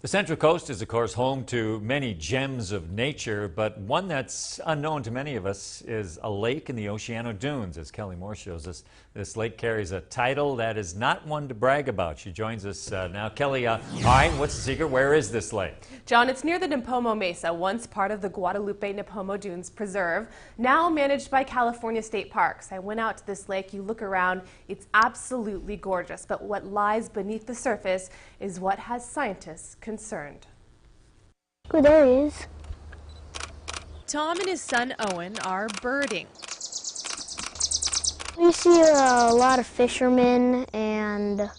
The Central Coast is, of course, home to many gems of nature, but one that's unknown to many of us is a lake in the Oceano Dunes. As Kelly Moore shows us, this lake carries a title that is not one to brag about. She joins us now. Kelly, all right, what's the secret? Where is this lake? John, it's near the Nipomo Mesa, once part of the Guadalupe-Nipomo Dunes Preserve, now managed by California State Parks. I went out to this lake. You look around, it's absolutely gorgeous, but what lies beneath the surface is what has scientists concerned. Oh, there he is. Tom and his son Owen are birding. We see a lot of fishermen and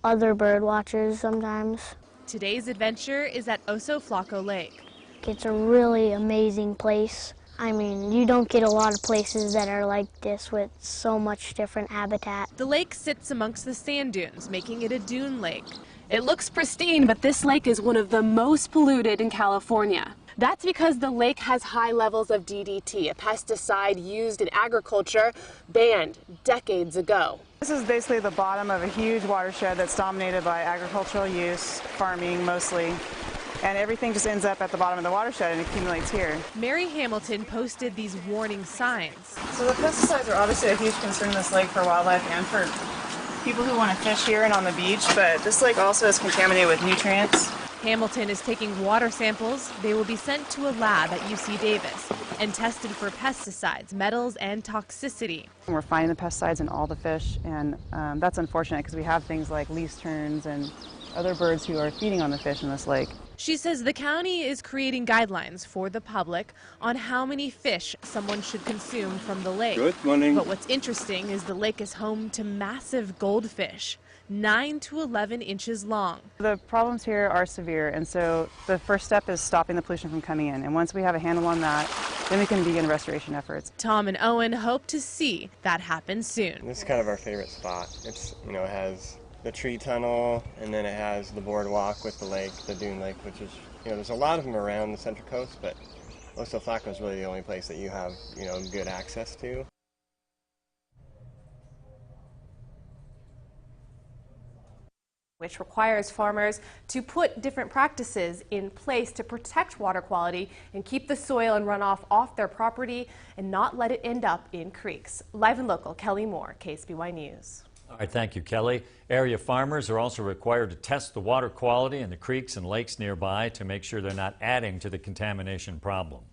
other bird watchers sometimes. Today's adventure is at Flaco Lake. It's a really amazing place. I mean, you don't get a lot of places that are like this with so much different habitat. The lake sits amongst the sand dunes, making it a dune lake. It looks pristine, but this lake is one of the most polluted in California. That's because the lake has high levels of DDT, a pesticide used in agriculture, banned decades ago. This is basically the bottom of a huge watershed that's dominated by agricultural use, farming mostly, and everything just ends up at the bottom of the watershed and accumulates here. Mary Hamilton posted these warning signs. So the pesticides are obviously a huge concern in this lake for wildlife and for people who want to fish here and on the beach, but this lake also is contaminated with nutrients. Hamilton is taking water samples. They will be sent to a lab at UC Davis and tested for pesticides, metals, and toxicity. We're finding the pesticides in all the fish, and that's unfortunate because we have things like least terns and other birds who are feeding on the fish in this lake. She says the county is creating guidelines for the public on how many fish someone should consume from the lake. Good morning. But what's interesting is the lake is home to massive goldfish, 9 to 11 inches long. The problems here are severe, and so the first step is stopping the pollution from coming in. And once we have a handle on that, then we can begin restoration efforts. Tom and Owen hope to see that happen soon. This is kind of our favorite spot. It's, it has the tree tunnel, and then it has the boardwalk with the lake, the dune lake, which is, there's a lot of them around the Central Coast, but Flaco is really the only place that you have, good access to. Which requires farmers to put different practices in place to protect water quality and keep the soil and runoff off their property and not let it end up in creeks. Live and local, Kelly Moore, KSBY News. All right, thank you, Kelly. Area farmers are also required to test the water quality in the creeks and lakes nearby to make sure they're not adding to the contamination problem.